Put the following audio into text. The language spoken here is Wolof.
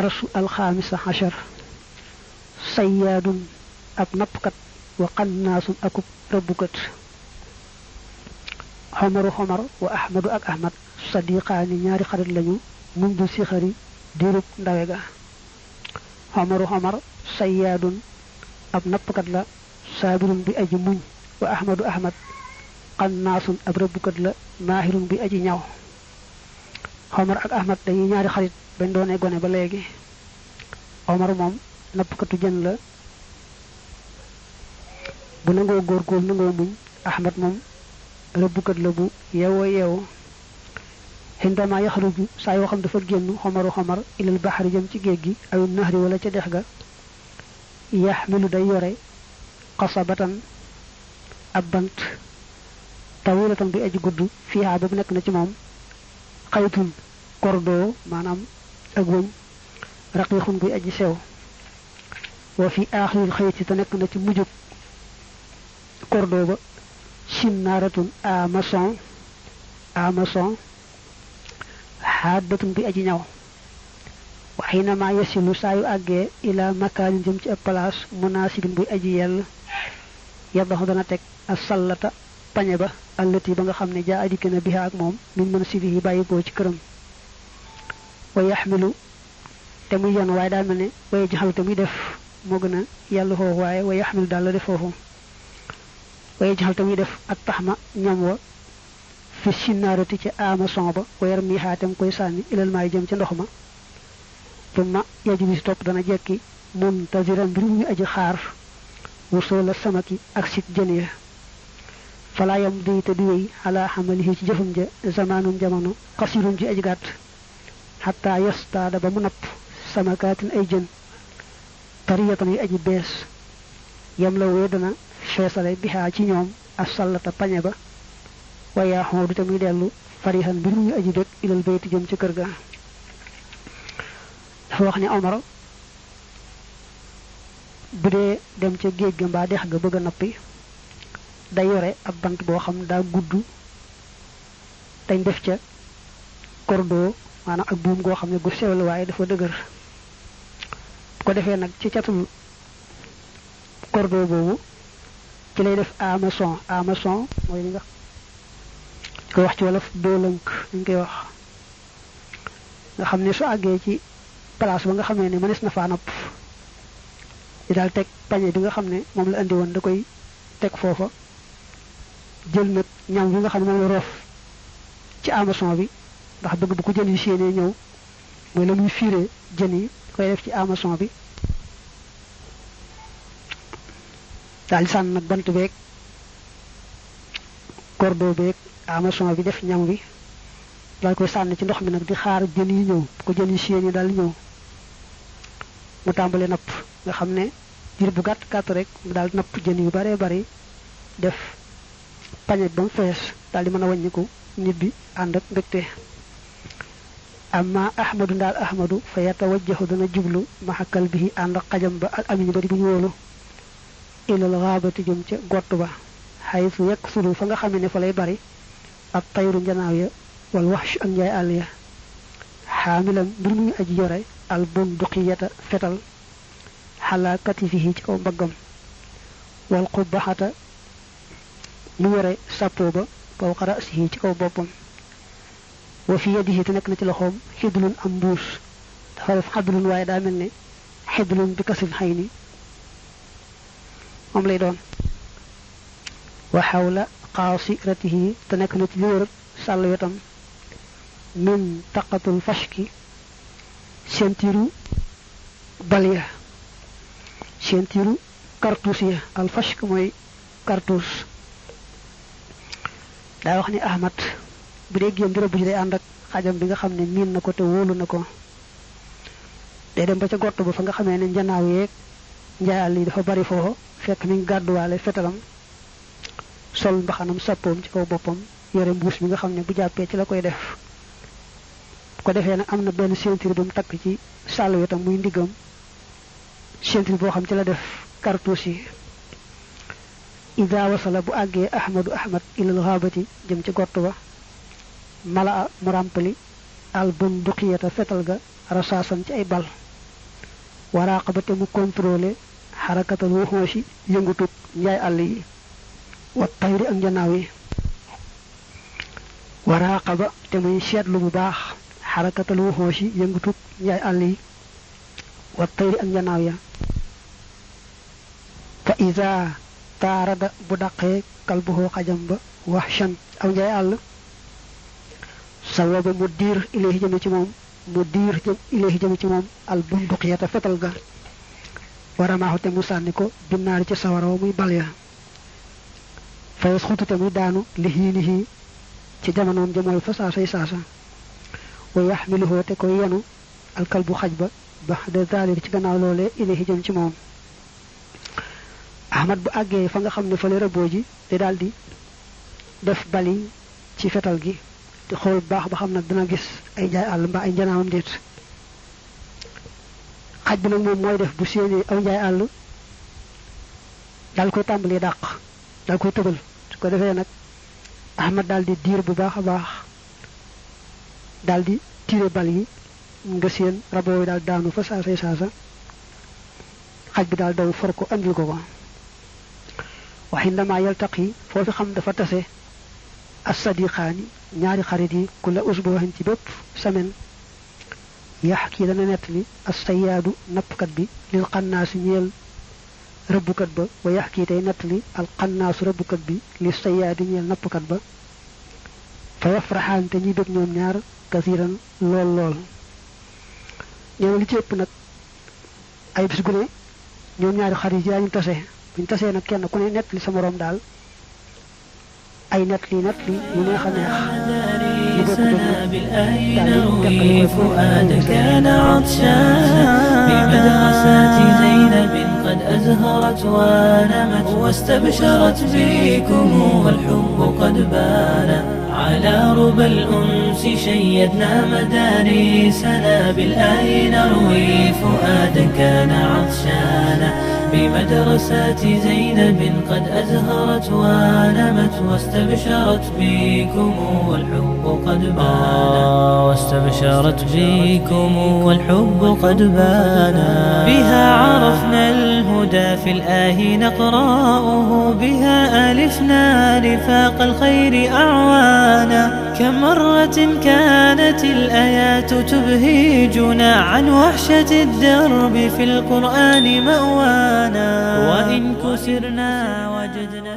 الفرس الخامس عشر صياد ab nappkat wa qannaasun akub rëbbukat xomar wa ahmadu ak ahmad sadiqaani ñaari xarit lañu mundu si xari diirub ndawe ga xomar sayyaadun ab nappkat la saabirun bi aji muñ wa ahmadu ahmad qannaasun ab rëbbukat la maahirun bi aji ñaw xomar ak ahmad dañuy ñaari xarit bañ doone gone ba léegi omar moom nappkatu jën la bu nangoo góorgóorlu nangoo muñ ahmad moom rëbbukat la bu yeewoo xindama yaxruju saa yoo xam dafa génn xomar ilal baxari jëm ci géej gi aw nahri wala ca dex ga yaxmilu day yore qasabatan ab bant tawilatan bi aji gudd fiiha ba nekk na ci moom xaytun kordo maanaam ak wëñ raqiixun buy aji sew wa fi aaxiril xayti te nekk na ci mujjug kordo ba sinnaaratun amason xaaddatun bi aji ñaw wa xiinama yasilu saa yu àggee ila makaanin jëm ci ab place munaasibin buy aji yell yaddaxu dana teg a sallata pañe ba allati ba nga xam ne jaa adike na biha ak moom min mën sibi yi bàyyi koo ci këram wa yaxmilu te muy yoon waaye daal mel ne waye jaxal te muy def moo gën a yàlla foofu waaye wa yaxmilu daal la def foofu waye jaxal te muy def ak taxma ñam wa fi sinnaarati ca amason ba wa yar mi xaatam koy sànni ilal maay jëm ca ndox ma tumma yajli si topp dana jekki muntaziran mbir mu ñu aji xaar wusula samaki ak sit jën ya fala yam di te di wéy ala xamalihi ci jëfum ja zamaanum jamono xasirun ji aji gàtt xataa yastaada ba mu napp samakaatin ay jën tariyatan yu aji bees yam la wee dana feesale bihaa ci ñoom a sallata pañe ba waaye xoodu te muy dellu farihan mbir mu ñu aji bég ilal bayti jëm ci kër ga dafa wax ni Omar bu dee dem ca géej ga mbaa dex ga bëgg a nappi day yore ab bant boo xam daa gudd dañ def ca kordo maanaam ak buum goo xam ne gu sew la waaye dafa dëgër bu ko defee nag ci catul kordo boobu ci lay def amason mooy li nga ko wax ci wolof doolank ñu koy wax nga xam ne su àggee ci place ba nga xamee ne mënees na faa napp di daal teg pañe bi nga xam ne moom la andi woon da koy teg foofa jël nag ñam bi nga xam ne moom la roof ci amason bi ndax bëgg bu ko jën yi séenee ñëw mooy la muy fiire jën yi koy def ci amason bi daal di sànn nag bant beeg cordeau beeg amason bi def ñam wi daal koy sànni ci ndox mi nag di xaar jën yi ñëw bu ko jën yi séenee daal ñëw mu tàmbale napp nga xam ne diir bu gàtt rek mu daal napp jën yu bare bari def pañe ba mu fees daal di mën a wàññiku nit bi ànd ak mbégte amma ahmadu ndaal ahmadu fa yatawajjahu dana jublu maxakal bi ànd ak xajam ba al amin ba di bu ñu wóolu ilal xaabati jëm ca gott ba xaytu yekk sulu fa nga xam ne fa lay bari ak tayru njanaaw ya wal waxsh ak njaay àll ya xaamilam mbir muy aji yore al bunduqiyata fetal xalaa katifihi ci kaw mbaggam wal qubbaxata mu yore sàppoo ba kaw xarasihi ci kaw boppam wa fi yadihi te nekk na ci loxoom xidlun am mbuus dafa def xadlun waaye daa mel ne xidlun bi kasil xay ni moom lay doon wa xawla qaasiratihi te nekk na ci li wër sàll wetam min taqatul fashki sentiru balya sentiru cartouche ya al fashk mooy cartouche daa wax ni ahmad bu dee génn di rëbb ji day ànd ak xajam bi nga xam ne miin na ko te wóolu na ko day dem ba ca gott ba fa nga xamee ne njanaaw yeeg njaayal yi dafa bari foofu fekk mi ngi gàdduwaale fetalam sol mbaxanam sàppoom ci kaw boppam yore mbuus mi nga xam ne bu jàppee ci la koy def bu ko defee nag am na benn ceinture bu mu takk ci sàll wetam muy ndiggam ceinture boo xam ci la def cartouche yi ida wasala bu àggee ahmad ilal xaabati jëm ci gott ba mala mu ràmpali al bunduqiyata fetal ga rasaasan ci ay bal waraqaba te mu contrôler harakatal wuhushi yëngutuk njaay àll yi wa tayri ak njanaaw yi waraqaba te muy seetlu bu baax harakatal wuhushi yëngutuk njaay àll yi wa tayri ak njanaaw ya fa iza tarada bu daqee kalbuhu xajam ba wahshan aw njaay àll sawaba mu diir ilayhi jëm ci moom al bunduqiyata fetal ga waramaahu te mu sànni ko binnaari ci sawaraw muy bal ya fayas xutu te muy daanu lihiinihi ci jamonoom ja mooy fa saasay saasa wa yaxmiluhu te koy yenu alkalbu xaj ba baxda zalik ci gannaaw loolee ilayhi jëm ci moom ahmad bu àggee fa nga xam ne fa la rëbboo ji te daldi def bali ci fetal gi te xool baax ba xam nag dina gis ay njaay àll mbaa ay njanaawam déet xaj bi nag moom mooy def bu séenee aw njaay àll dal koy tàmbalee dàq dal koy tëbal su ko defee nag ahmad daldi diir bu baax a baax daldi tiire bal yi nga seen raboo yi daal daanu fa saasay saasa xaj bi daal daw for ko andil ko ko waxindama yaltaqi foofi xam dafa tase as-sadiqaani ñaari xarit yi ku la usbuhin ci bépp semaine yaxki dana nettali as-sayyaadu nappkat bi lil xannaasi ñeel rëbbukat ba wa yaxki tey nettali al xannaasu rëbbukat bi li sayyaadi ñeel nappkat ba fa yafraxaan te ñuy bëgg ñoom ñaar kasiran lool lool ñoo li ci ëpp nag ay bis gu ne ñoom ñaari xarit yi ñu tase buñ tasee nag kenn ku ne nettali sa moroom daal ay nettali yu neex a neex نروي فؤاد كان عطشانا بمدرسات زينب قد أزهرت ونمت واستبشرت بكم والحب قد بان على ربى الأنس شيدنا مدارسنا بالآي نروي فؤادا كان عطشانا بمدرسات زينب قد أزهرت ونمت واستبشرت بكم والحب قد بانا واستبشرت بكم والحب قد بانا بها عرفنا الهدى في الآه نقرأه بها ألفنا رفاق الخير أعوانا كم مرة كانت الآيات تبهجنا عن وحشة الدرب في القرآن مأوانا وإن كسرنا وجدنا